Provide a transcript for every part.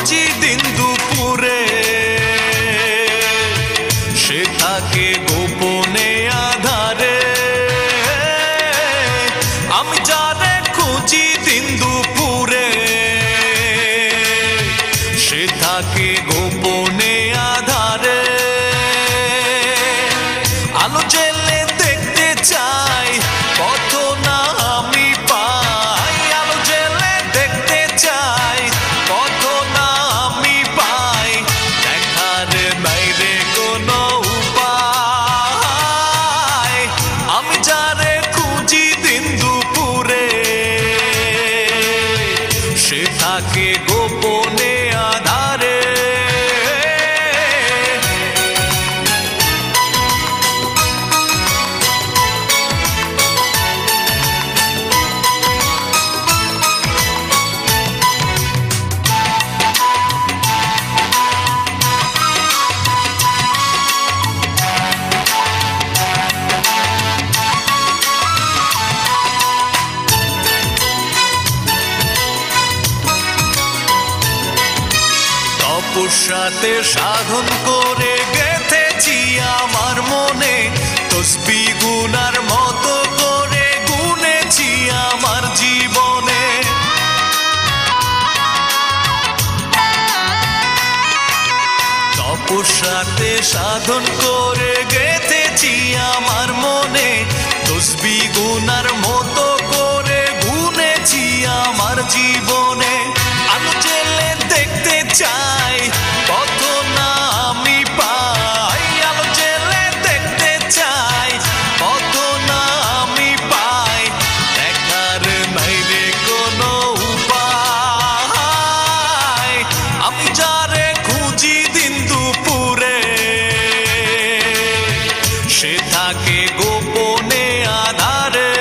খুঁজি দিন দুপুরে, সে থাকে গোপনে আধারে। আমি যারে খুঁজি দিন দুপুরে, সে থাকে গোপনে আধারে। আলো জেলে দেখতে চাই, কত না আমি পাই। আলো জেলে দেখতে চাই, কত না আমি পাই। দেখার বাইরে কোনো উপায়, আমি যারে খুঁজি দিন দুপুরে, সে থাকে গোপনে আধারে। তপস্যাতে সাধন করে গেঁথেছি আমার মনে, তসবিহ গুনার মতো করে গুনেছি আমার জীবনে। তপস্যাতে সাধন করে গেঁথেছি আমার মনে, তসবিহ গুনার মতো করে গুনেছি আমার জীবনে। আলো জেলে দেখতে চাই, কত না আমি পাই। আলো জেলে দেখতে চাই, কত না আমি পাই। দেখার বাইরে কোনো উপায়, আমি যারে খুঁজি দিন দুপুরে, সে থাকে গোপনে আধারে।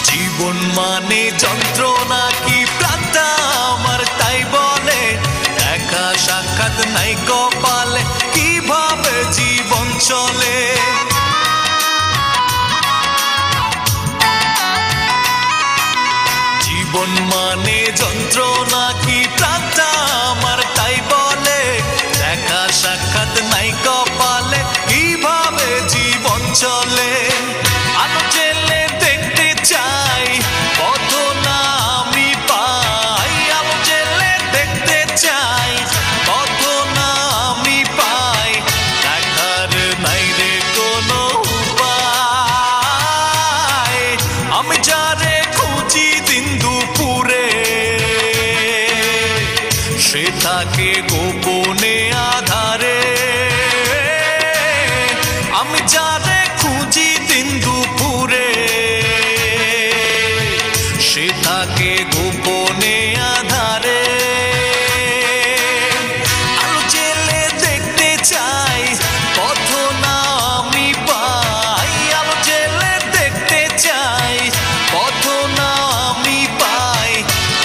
জীবন মানে যন্ত্রণা কি প্রাণটা আমার তাই বলে, দেখা সাক্ষাৎ নাই কপালে, কিভাবে জীবন চলে। জীবন মানে যন্ত্রণা কি প্রাণটা আমার তাই বলে, দেখা সাক্ষাৎ নাই কপালে, কিভাবে জীবন চলে। আলো জেলে দেখতে চাই, কত না আমি পাই। আলো জেলে দেখতে চাই, কত না আমি পাই। দেখার বাইরে কোনো উপায়, আমি যারে খুঁজি দিন দুপুরে, সে থাকে গোপনে আধারে। আমি যারে খুঁজি দিন দুপুরে, সে থাকে গোপনে আধারে। আলো জেলে দেখতে চাই, কত না আমি পাই। আলো জেলে দেখতে চাই, কত না আমি পাই।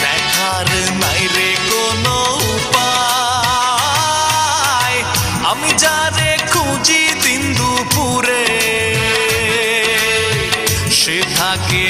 দেখার বাইরে কোনো উপায়, আমি যারে খুঁজি দিন দুপুরে, সে থাকে